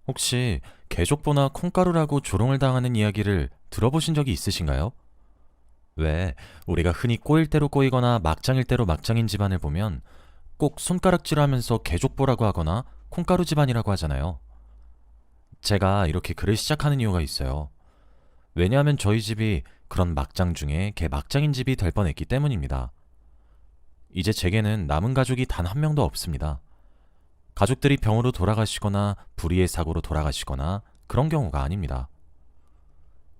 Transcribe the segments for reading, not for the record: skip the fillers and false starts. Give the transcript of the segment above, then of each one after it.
혹시 개족보나 콩가루라고 조롱을 당하는 이야기를 들어보신 적이 있으신가요? 왜 우리가 흔히 꼬일 대로 꼬이거나 막장일 대로 막장인 집안을 보면 꼭 손가락질하면서 개족보라고 하거나 콩가루 집안이라고 하잖아요. 제가 이렇게 글을 시작하는 이유가 있어요. 왜냐하면 저희 집이 그런 막장 중에 개 막장인 집이 될 뻔했기 때문입니다. 이제 제게는 남은 가족이 단 한 명도 없습니다. 가족들이 병으로 돌아가시거나 불의의 사고로 돌아가시거나 그런 경우가 아닙니다.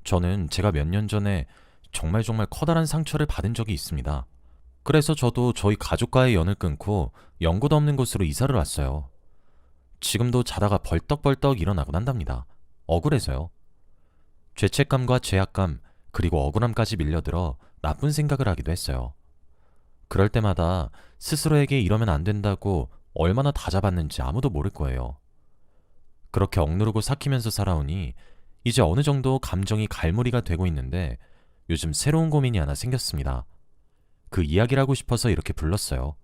저는 제가 몇 년 전에 정말 커다란 상처를 받은 적이 있습니다. 그래서 저도 저희 가족과의 연을 끊고 연고도 없는 곳으로 이사를 왔어요. 지금도 자다가 벌떡벌떡 일어나곤 한답니다. 억울해서요. 죄책감과 죄악감, 그리고 억울함까지 밀려들어 나쁜 생각을 하기도 했어요. 그럴 때마다 스스로에게 이러면 안 된다고 얼마나 다잡았는지 아무도 모를 거예요. 그렇게 억누르고 삭히면서 살아오니 이제 어느 정도 감정이 갈무리가 되고 있는데 요즘 새로운 고민이 하나 생겼습니다. 그 이야기를 하고 싶어서 이렇게 불렀어요.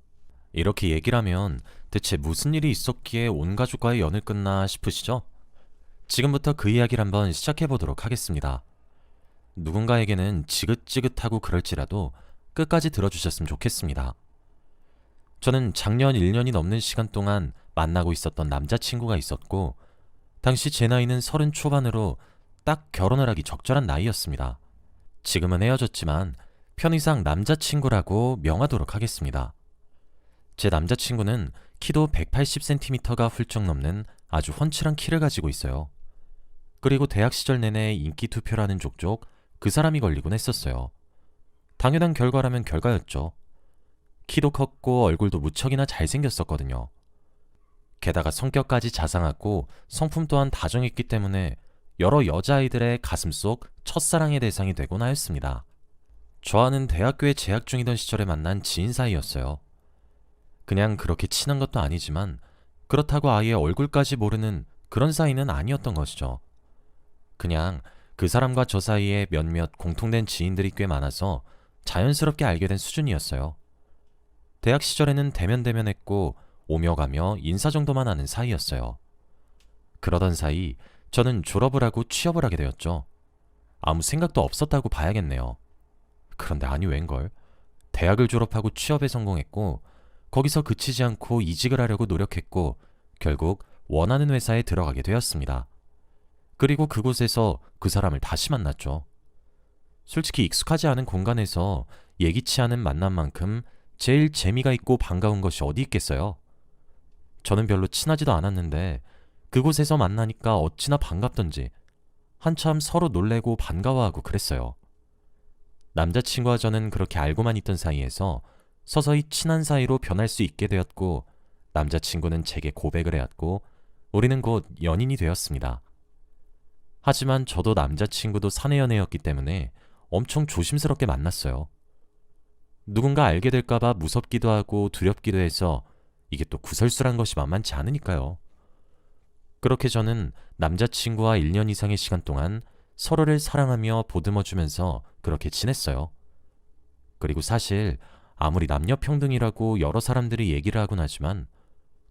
이렇게 얘기를 하면 대체 무슨 일이 있었기에 온 가족과의 연을 끊나 싶으시죠? 지금부터 그 이야기를 한번 시작해 보도록 하겠습니다. 누군가에게는 지긋지긋하고 그럴지라도 끝까지 들어주셨으면 좋겠습니다. 저는 작년 1년이 넘는 시간 동안 만나고 있었던 남자친구가 있었고, 당시 제 나이는 30 초반으로 딱 결혼을 하기 적절한 나이였습니다. 지금은 헤어졌지만 편의상 남자친구라고 명하도록 하겠습니다. 제 남자친구는 키도 180cm가 훌쩍 넘는 아주 훤칠한 키를 가지고 있어요. 그리고 대학 시절 내내 인기 투표라는 족족 그 사람이 걸리곤 했었어요. 당연한 결과라면 결과였죠. 키도 컸고 얼굴도 무척이나 잘생겼었거든요. 게다가 성격까지 자상하고 성품 또한 다정했기 때문에 여러 여자아이들의 가슴속 첫사랑의 대상이 되곤 하였습니다. 저와는 대학교에 재학 중이던 시절에 만난 지인 사이였어요. 그냥 그렇게 친한 것도 아니지만 그렇다고 아예 얼굴까지 모르는 그런 사이는 아니었던 것이죠. 그냥 그 사람과 저 사이에 몇몇 공통된 지인들이 꽤 많아서 자연스럽게 알게 된 수준이었어요. 대학 시절에는 대면대면했고 오며 가며 인사 정도만 하는 사이였어요. 그러던 사이 저는 졸업을 하고 취업을 하게 되었죠. 아무 생각도 없었다고 봐야겠네요. 그런데 아니 웬걸. 대학을 졸업하고 취업에 성공했고 거기서 그치지 않고 이직을 하려고 노력했고 결국 원하는 회사에 들어가게 되었습니다. 그리고 그곳에서 그 사람을 다시 만났죠. 솔직히 익숙하지 않은 공간에서 예기치 않은 만남만큼 제일 재미가 있고 반가운 것이 어디 있겠어요? 저는 별로 친하지도 않았는데 그곳에서 만나니까 어찌나 반갑던지 한참 서로 놀래고 반가워하고 그랬어요. 남자친구와 저는 그렇게 알고만 있던 사이에서 서서히 친한 사이로 변할 수 있게 되었고 남자친구는 제게 고백을 해왔고 우리는 곧 연인이 되었습니다. 하지만 저도 남자친구도 사내 연애였기 때문에 엄청 조심스럽게 만났어요. 누군가 알게 될까봐 무섭기도 하고 두렵기도 해서 이게 또 구설수란 것이 만만치 않으니까요. 그렇게 저는 남자친구와 1년 이상의 시간 동안 서로를 사랑하며 보듬어주면서 그렇게 지냈어요. 그리고 사실 아무리 남녀평등이라고 여러 사람들이 얘기를 하곤 하지만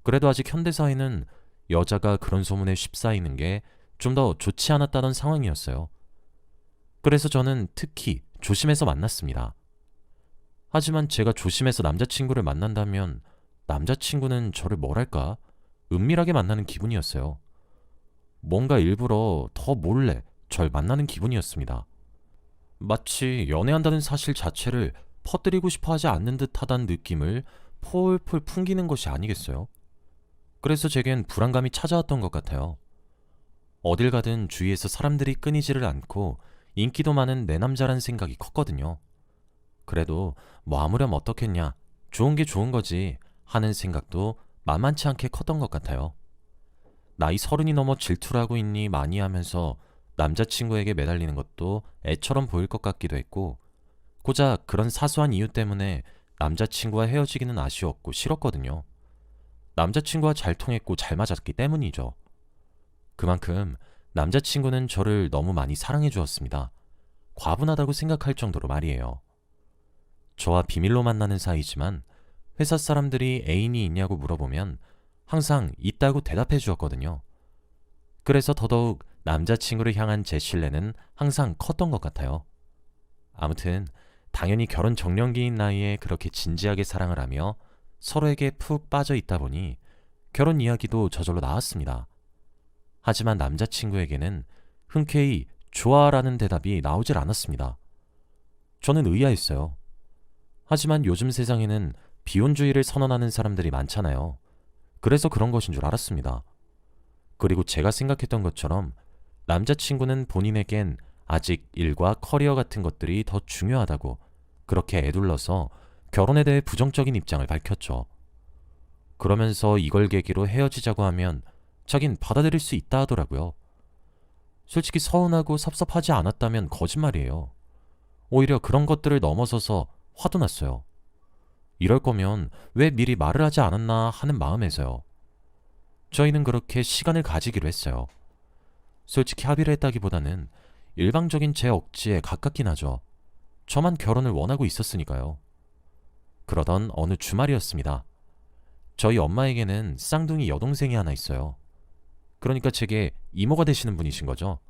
그래도 아직 현대사회는 여자가 그런 소문에 휩싸이는 게 좀 더 좋지 않았다던 상황이었어요. 그래서 저는 특히 조심해서 만났습니다. 하지만 제가 조심해서 남자친구를 만난다면 남자친구는 저를 뭐랄까 은밀하게 만나는 기분이었어요. 뭔가 일부러 더 몰래 절 만나는 기분이었습니다. 마치 연애한다는 사실 자체를 퍼뜨리고 싶어 하지 않는 듯하다는 느낌을 폴폴 풍기는 것이 아니겠어요? 그래서 제겐 불안감이 찾아왔던 것 같아요. 어딜 가든 주위에서 사람들이 끊이지를 않고 인기도 많은 내 남자란 생각이 컸거든요. 그래도 뭐 아무렴 어떻겠냐, 좋은 게 좋은 거지 하는 생각도 만만치 않게 컸던 것 같아요. 나이 30이 넘어 질투를 하고 있니 많이 하면서 남자친구에게 매달리는 것도 애처럼 보일 것 같기도 했고 고작 그런 사소한 이유 때문에 남자친구와 헤어지기는 아쉬웠고 싫었거든요. 남자친구와 잘 통했고 잘 맞았기 때문이죠. 그만큼 남자친구는 저를 너무 많이 사랑해 주었습니다. 과분하다고 생각할 정도로 말이에요. 저와 비밀로 만나는 사이지만 회사 사람들이 애인이 있냐고 물어보면 항상 있다고 대답해 주었거든요. 그래서 더더욱 남자친구를 향한 제 신뢰는 항상 컸던 것 같아요. 아무튼 당연히 결혼 적령기인 나이에 그렇게 진지하게 사랑을 하며 서로에게 푹 빠져 있다 보니 결혼 이야기도 저절로 나왔습니다. 하지만 남자친구에게는 흔쾌히 좋아라는 대답이 나오질 않았습니다. 저는 의아했어요. 하지만 요즘 세상에는 비혼주의를 선언하는 사람들이 많잖아요. 그래서 그런 것인 줄 알았습니다. 그리고 제가 생각했던 것처럼 남자친구는 본인에겐 아직 일과 커리어 같은 것들이 더 중요하다고 그렇게 애둘러서 결혼에 대해 부정적인 입장을 밝혔죠. 그러면서 이걸 계기로 헤어지자고 하면 자긴 받아들일 수 있다 하더라고요. 솔직히 서운하고 섭섭하지 않았다면 거짓말이에요. 오히려 그런 것들을 넘어서서 화도 났어요. 이럴 거면 왜 미리 말을 하지 않았나 하는 마음에서요. 저희는 그렇게 시간을 가지기로 했어요. 솔직히 합의를 했다기보다는 일방적인 제 억지에 가깝긴 하죠. 저만 결혼을 원하고 있었으니까요. 그러던 어느 주말이었습니다. 저희 엄마에게는 쌍둥이 여동생이 하나 있어요. 그러니까 제게 이모가 되시는 분이신 거죠.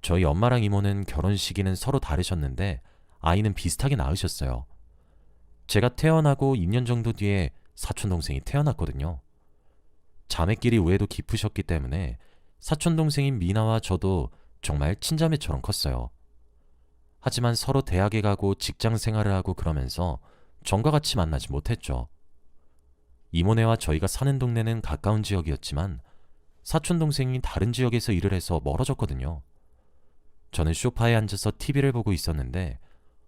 저희 엄마랑 이모는 결혼 시기는 서로 다르셨는데 아이는 비슷하게 낳으셨어요. 제가 태어나고 2년 정도 뒤에 사촌동생이 태어났거든요. 자매끼리 우애도 깊으셨기 때문에 사촌동생인 미나와 저도 정말 친자매처럼 컸어요. 하지만 서로 대학에 가고 직장 생활을 하고 그러면서 전과 같이 만나지 못했죠. 이모네와 저희가 사는 동네는 가까운 지역이었지만 사촌동생이 다른 지역에서 일을 해서 멀어졌거든요. 저는 소파에 앉아서 TV를 보고 있었는데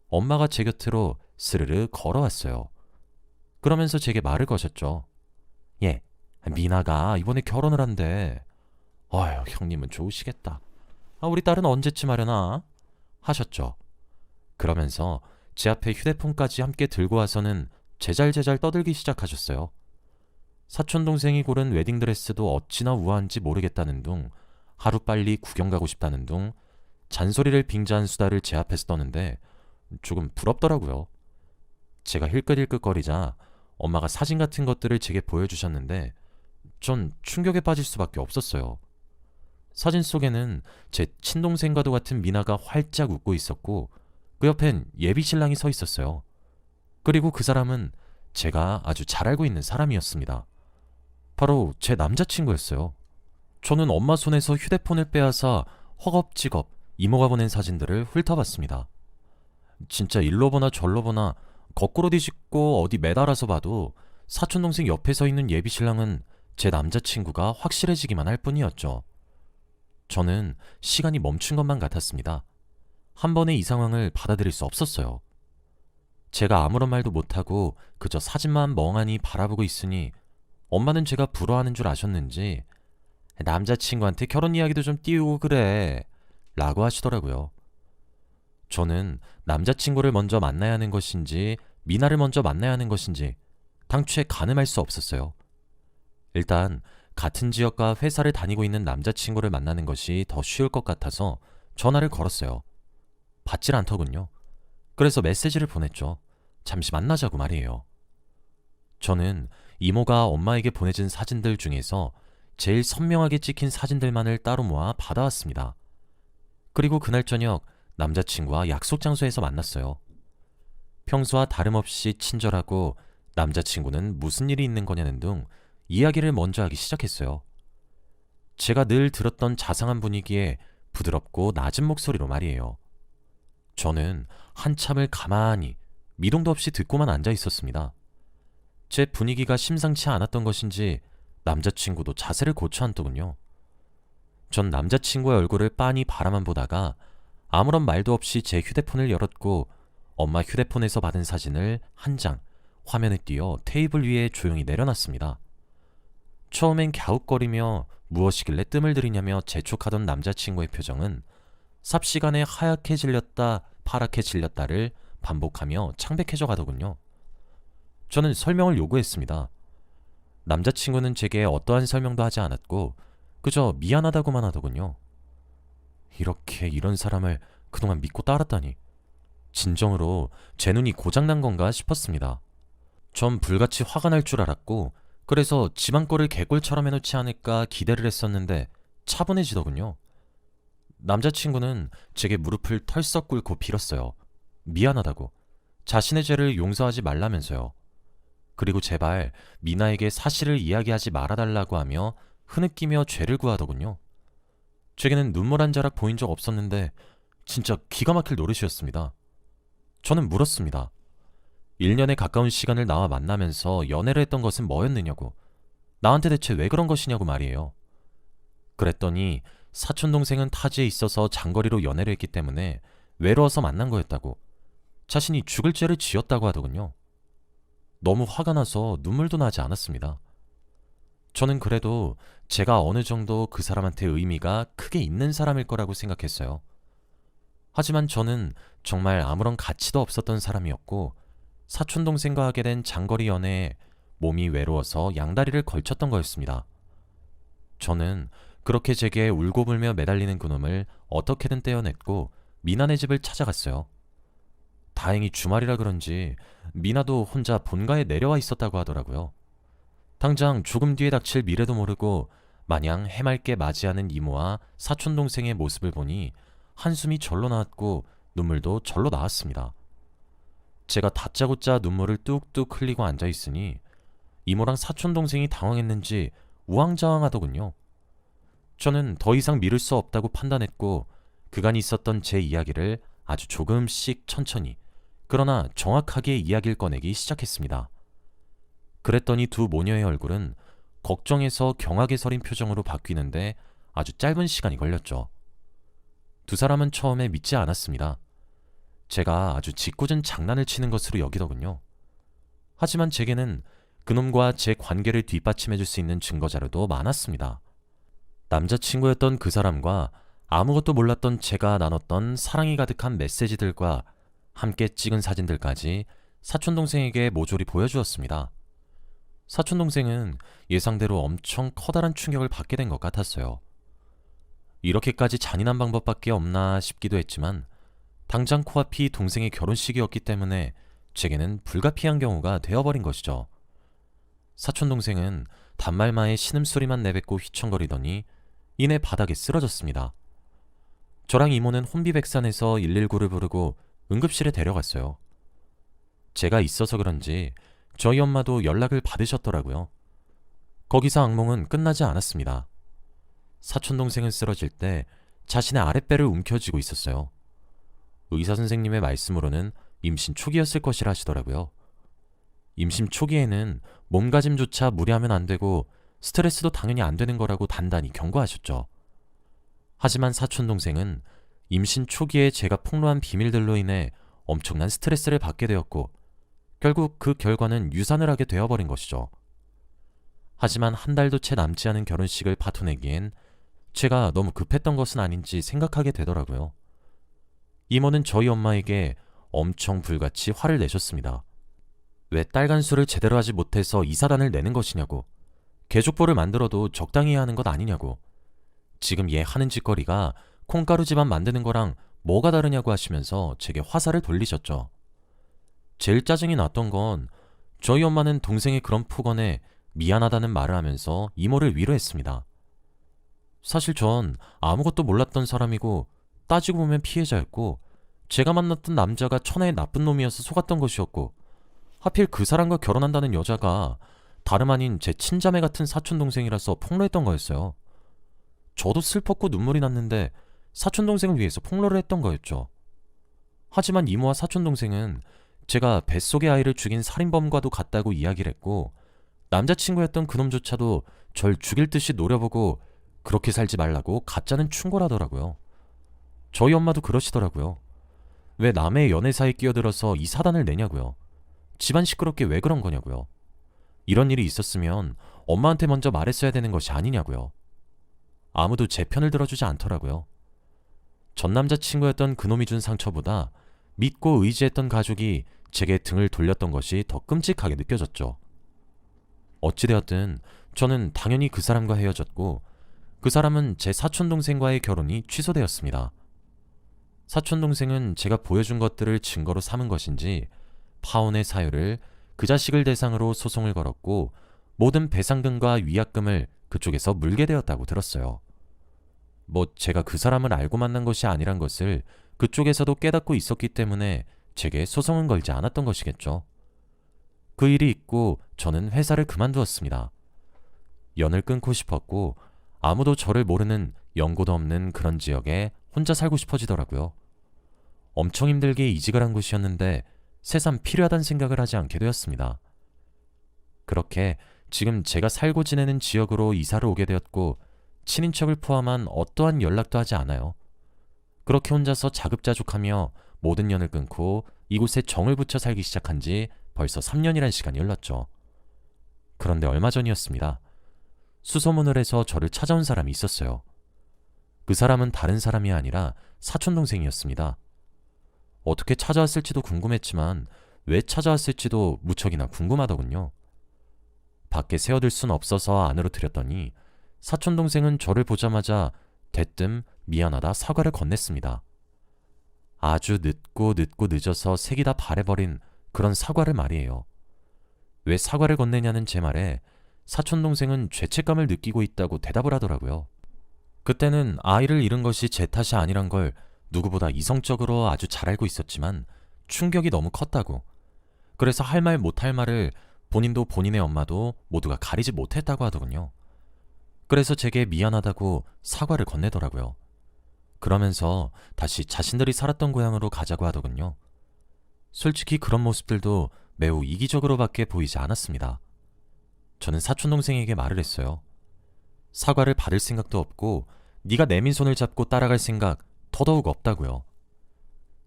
엄마가 제 곁으로 스르르 걸어왔어요. 그러면서 제게 말을 거셨죠. 예, 미나가 이번에 결혼을 한대. 어휴, 형님은 좋으시겠다. 우리 딸은 언제쯤 하려나? 하셨죠. 그러면서 제 앞에 휴대폰까지 함께 들고 와서는 제잘제잘 떠들기 시작하셨어요. 사촌동생이 고른 웨딩드레스도 어찌나 우아한지 모르겠다는 둥, 하루빨리 구경 가고 싶다는 둥, 잔소리를 빙자한 수다를 제 앞에서 떠는데 조금 부럽더라고요. 제가 힐끗힐끗거리자 엄마가 사진 같은 것들을 제게 보여주셨는데 전 충격에 빠질 수밖에 없었어요. 사진 속에는 제 친동생과도 같은 미나가 활짝 웃고 있었고 그 옆엔 예비신랑이 서 있었어요. 그리고 그 사람은 제가 아주 잘 알고 있는 사람이었습니다. 바로 제 남자친구였어요. 저는 엄마 손에서 휴대폰을 빼앗아 허겁지겁 이모가 보낸 사진들을 훑어봤습니다. 진짜 일로 보나 절로 보나 거꾸로 뒤집고 어디 매달아서 봐도 사촌동생 옆에 서 있는 예비신랑은 제 남자친구가 확실해지기만 할 뿐이었죠. 저는 시간이 멈춘 것만 같았습니다. 한 번에 이 상황을 받아들일 수 없었어요. 제가 아무런 말도 못하고 그저 사진만 멍하니 바라보고 있으니 엄마는 제가 부러워하는 줄 아셨는지 남자친구한테 결혼 이야기도 좀 띄우고 그래 라고 하시더라고요. 저는 남자친구를 먼저 만나야 하는 것인지 미나를 먼저 만나야 하는 것인지 당초에 가늠할 수 없었어요. 일단 같은 지역과 회사를 다니고 있는 남자친구를 만나는 것이 더 쉬울 것 같아서 전화를 걸었어요. 받질 않더군요. 그래서 메시지를 보냈죠. 잠시 만나자고 말이에요. 저는 이모가 엄마에게 보내준 사진들 중에서 제일 선명하게 찍힌 사진들만을 따로 모아 받아왔습니다. 그리고 그날 저녁 남자친구와 약속 장소에서 만났어요. 평소와 다름없이 친절하고 남자친구는 무슨 일이 있는 거냐는 등 이야기를 먼저 하기 시작했어요. 제가 늘 들었던 자상한 분위기에 부드럽고 낮은 목소리로 말이에요. 저는 한참을 가만히 미동도 없이 듣고만 앉아 있었습니다. 제 분위기가 심상치 않았던 것인지 남자친구도 자세를 고쳐 앉더군요. 전 남자친구의 얼굴을 빤히 바라만 보다가 아무런 말도 없이 제 휴대폰을 열었고 엄마 휴대폰에서 받은 사진을 한 장 화면에 띄어 테이블 위에 조용히 내려놨습니다. 처음엔 갸웃거리며 무엇이길래 뜸을 들이냐며 재촉하던 남자친구의 표정은 삽시간에 하얗게 질렸다 파랗게 질렸다를 반복하며 창백해져 가더군요. 저는 설명을 요구했습니다. 남자친구는 제게 어떠한 설명도 하지 않았고 그저 미안하다고만 하더군요. 이런 사람을 그동안 믿고 따랐다니 진정으로 제 눈이 고장난 건가 싶었습니다. 전 불같이 화가 날 줄 알았고 그래서 집안 꼴을 개꼴처럼 해놓지 않을까 기대를 했었는데 차분해지더군요. 남자친구는 제게 무릎을 털썩 꿇고 빌었어요. 미안하다고. 자신의 죄를 용서하지 말라면서요. 그리고 제발 미나에게 사실을 이야기하지 말아달라고 하며 흐느끼며 죄를 구하더군요. 제게는 눈물 한 자락 보인 적 없었는데 진짜 기가 막힐 노릇이었습니다. 저는 물었습니다. 1년에 가까운 시간을 나와 만나면서 연애를 했던 것은 뭐였느냐고. 나한테 대체 왜 그런 것이냐고 말이에요. 그랬더니 사촌동생은 타지에 있어서 장거리로 연애를 했기 때문에 외로워서 만난 거였다고. 자신이 죽을 죄를 지었다고 하더군요. 너무 화가 나서 눈물도 나지 않았습니다. 저는 그래도 제가 어느 정도 그 사람한테 의미가 크게 있는 사람일 거라고 생각했어요. 하지만 저는 정말 아무런 가치도 없었던 사람이었고 사촌동생과 하게 된 장거리 연애에 몸이 외로워서 양다리를 걸쳤던 거였습니다. 저는 그렇게 제게 울고불며 매달리는 그놈을 어떻게든 떼어냈고 미나네 집을 찾아갔어요. 다행히 주말이라 그런지 미나도 혼자 본가에 내려와 있었다고 하더라고요. 당장 조금 뒤에 닥칠 미래도 모르고 마냥 해맑게 맞이하는 이모와 사촌동생의 모습을 보니 한숨이 절로 나왔고 눈물도 절로 나왔습니다. 제가 다짜고짜 눈물을 뚝뚝 흘리고 앉아있으니 이모랑 사촌동생이 당황했는지 우왕좌왕하더군요. 저는 더 이상 미룰 수 없다고 판단했고 그간 있었던 제 이야기를 아주 조금씩 천천히 그러나 정확하게 이야기를 꺼내기 시작했습니다. 그랬더니 두 모녀의 얼굴은 걱정에서 경악에 서린 표정으로 바뀌는데 아주 짧은 시간이 걸렸죠. 두 사람은 처음에 믿지 않았습니다. 제가 아주 짓궂은 장난을 치는 것으로 여기더군요. 하지만 제게는 그놈과 제 관계를 뒷받침해줄 수 있는 증거자료도 많았습니다. 남자친구였던 그 사람과 아무것도 몰랐던 제가 나눴던 사랑이 가득한 메시지들과 함께 찍은 사진들까지 사촌동생에게 모조리 보여주었습니다. 사촌동생은 예상대로 엄청 커다란 충격을 받게 된 것 같았어요. 이렇게까지 잔인한 방법밖에 없나 싶기도 했지만 당장 코앞이 동생의 결혼식이었기 때문에 제게는 불가피한 경우가 되어버린 것이죠. 사촌동생은 단말마에 신음소리만 내뱉고 휘청거리더니 이내 바닥에 쓰러졌습니다. 저랑 이모는 혼비백산해서 119를 부르고 응급실에 데려갔어요. 제가 있어서 그런지 저희 엄마도 연락을 받으셨더라고요. 거기서 악몽은 끝나지 않았습니다. 사촌동생은 쓰러질 때 자신의 아랫배를 움켜쥐고 있었어요. 의사 선생님의 말씀으로는 임신 초기였을 것이라 하시더라고요. 임신 초기에는 몸가짐조차 무리하면 안 되고 스트레스도 당연히 안 되는 거라고 단단히 경고하셨죠. 하지만 사촌동생은 임신 초기에 제가 폭로한 비밀들로 인해 엄청난 스트레스를 받게 되었고 결국 그 결과는 유산을 하게 되어버린 것이죠. 하지만 한 달도 채 남지 않은 결혼식을 파토내기엔 제가 너무 급했던 것은 아닌지 생각하게 되더라고요. 이모는 저희 엄마에게 엄청 불같이 화를 내셨습니다. 왜 딸 간수를 제대로 하지 못해서 이사단을 내는 것이냐고, 개족보를 만들어도 적당히 해야 하는 것 아니냐고, 지금 얘 하는 짓거리가 콩가루 집안 만드는 거랑 뭐가 다르냐고 하시면서 제게 화살을 돌리셨죠. 제일 짜증이 났던 건 저희 엄마는 동생의 그런 폭언에 미안하다는 말을 하면서 이모를 위로했습니다. 사실 전 아무것도 몰랐던 사람이고 따지고 보면 피해자였고 제가 만났던 남자가 천하의 나쁜 놈이어서 속았던 것이었고 하필 그 사람과 결혼한다는 여자가 다름 아닌 제 친자매 같은 사촌동생이라서 폭로했던 거였어요. 저도 슬펐고 눈물이 났는데 사촌동생을 위해서 폭로를 했던 거였죠. 하지만 이모와 사촌동생은 제가 뱃속의 아이를 죽인 살인범과도 같다고 이야기를 했고 남자친구였던 그놈조차도 절 죽일 듯이 노려보고 그렇게 살지 말라고 가짜는 충고하더라고요. 저희 엄마도 그러시더라고요. 왜 남의 연애사에 끼어들어서 이 사단을 내냐고요. 집안 시끄럽게 왜 그런 거냐고요. 이런 일이 있었으면 엄마한테 먼저 말했어야 되는 것이 아니냐고요. 아무도 제 편을 들어주지 않더라고요. 전 남자친구였던 그놈이 준 상처보다 믿고 의지했던 가족이 제게 등을 돌렸던 것이 더 끔찍하게 느껴졌죠. 어찌되었든 저는 당연히 그 사람과 헤어졌고 그 사람은 제 사촌동생과의 결혼이 취소되었습니다. 사촌동생은 제가 보여준 것들을 증거로 삼은 것인지 파혼의 사유를 그 자식을 대상으로 소송을 걸었고 모든 배상금과 위약금을 그쪽에서 물게 되었다고 들었어요. 뭐 제가 그 사람을 알고 만난 것이 아니란 것을 그쪽에서도 깨닫고 있었기 때문에 제게 소송은 걸지 않았던 것이겠죠. 그 일이 있고 저는 회사를 그만두었습니다. 연을 끊고 싶었고 아무도 저를 모르는 연고도 없는 그런 지역에 혼자 살고 싶어지더라고요. 엄청 힘들게 이직을 한 곳이었는데 새삼 필요하다는 생각을 하지 않게 되었습니다. 그렇게 지금 제가 살고 지내는 지역으로 이사를 오게 되었고 친인척을 포함한 어떠한 연락도 하지 않아요. 그렇게 혼자서 자급자족하며 모든 연을 끊고 이곳에 정을 붙여 살기 시작한 지 벌써 3년이란 시간이 흘렀죠. 그런데 얼마 전이었습니다. 수소문을 해서 저를 찾아온 사람이 있었어요. 그 사람은 다른 사람이 아니라 사촌동생이었습니다. 어떻게 찾아왔을지도 궁금했지만 왜 찾아왔을지도 무척이나 궁금하더군요. 밖에 세워둘 순 없어서 안으로 들였더니 사촌동생은 저를 보자마자 대뜸 미안하다 사과를 건넸습니다. 아주 늦고 늦어서 색이 다 바래버린 그런 사과를 말이에요. 왜 사과를 건네냐는 제 말에 사촌동생은 죄책감을 느끼고 있다고 대답을 하더라고요. 그때는 아이를 잃은 것이 제 탓이 아니란 걸 누구보다 이성적으로 아주 잘 알고 있었지만 충격이 너무 컸다고. 그래서 할 말 못할 말을 본인도 본인의 엄마도 모두가 가리지 못했다고 하더군요. 그래서 제게 미안하다고 사과를 건네더라고요. 그러면서 다시 자신들이 살았던 고향으로 가자고 하더군요. 솔직히 그런 모습들도 매우 이기적으로밖에 보이지 않았습니다. 저는 사촌동생에게 말을 했어요. 사과를 받을 생각도 없고 네가 내민 손을 잡고 따라갈 생각 더더욱 없다고요.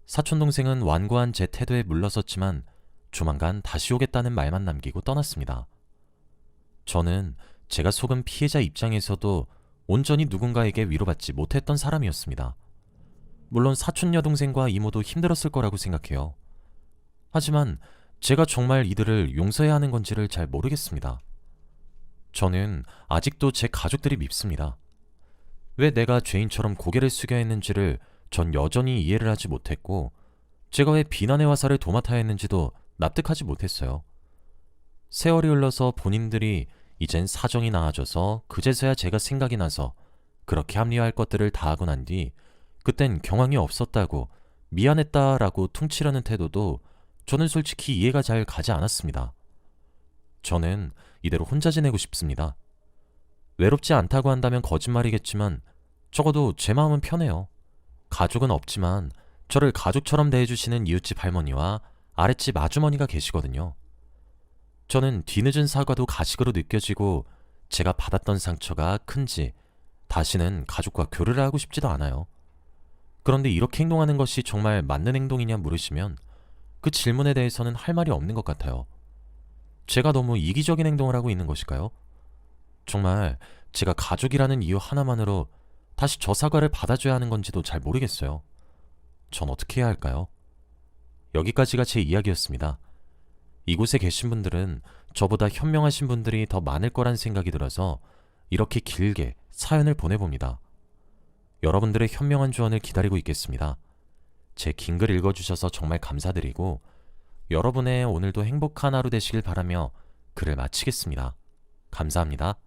사촌동생은 완고한 제 태도에 물러섰지만 조만간 다시 오겠다는 말만 남기고 떠났습니다. 저는 제가 속은 피해자 입장에서도 온전히 누군가에게 위로받지 못했던 사람이었습니다. 물론 사촌 여동생과 이모도 힘들었을 거라고 생각해요. 하지만 제가 정말 이들을 용서해야 하는 건지를 잘 모르겠습니다. 저는 아직도 제 가족들이 밉습니다. 왜 내가 죄인처럼 고개를 숙여야 했는지를 전 여전히 이해를 하지 못했고 제가 왜 비난의 화살을 도맡아야 했는지도 납득하지 못했어요. 세월이 흘러서 본인들이 이젠 사정이 나아져서 그제서야 제가 생각이 나서 그렇게 합리화할 것들을 다 하고 난 뒤 그땐 경황이 없었다고 미안했다라고 퉁치려는 태도도 저는 솔직히 이해가 잘 가지 않았습니다. 저는 이대로 혼자 지내고 싶습니다. 외롭지 않다고 한다면 거짓말이겠지만 적어도 제 마음은 편해요. 가족은 없지만 저를 가족처럼 대해주시는 이웃집 할머니와 아랫집 아주머니가 계시거든요. 저는 뒤늦은 사과도 가식으로 느껴지고 제가 받았던 상처가 큰지 다시는 가족과 교류를 하고 싶지도 않아요. 그런데 이렇게 행동하는 것이 정말 맞는 행동이냐 물으시면 그 질문에 대해서는 할 말이 없는 것 같아요. 제가 너무 이기적인 행동을 하고 있는 것일까요? 정말 제가 가족이라는 이유 하나만으로 다시 저 사과를 받아줘야 하는 건지도 잘 모르겠어요. 전 어떻게 해야 할까요? 여기까지가 제 이야기였습니다. 이곳에 계신 분들은 저보다 현명하신 분들이 더 많을 거란 생각이 들어서 이렇게 길게 사연을 보내봅니다. 여러분들의 현명한 조언을 기다리고 있겠습니다. 제 긴 글 읽어주셔서 정말 감사드리고 여러분의 오늘도 행복한 하루 되시길 바라며 글을 마치겠습니다. 감사합니다.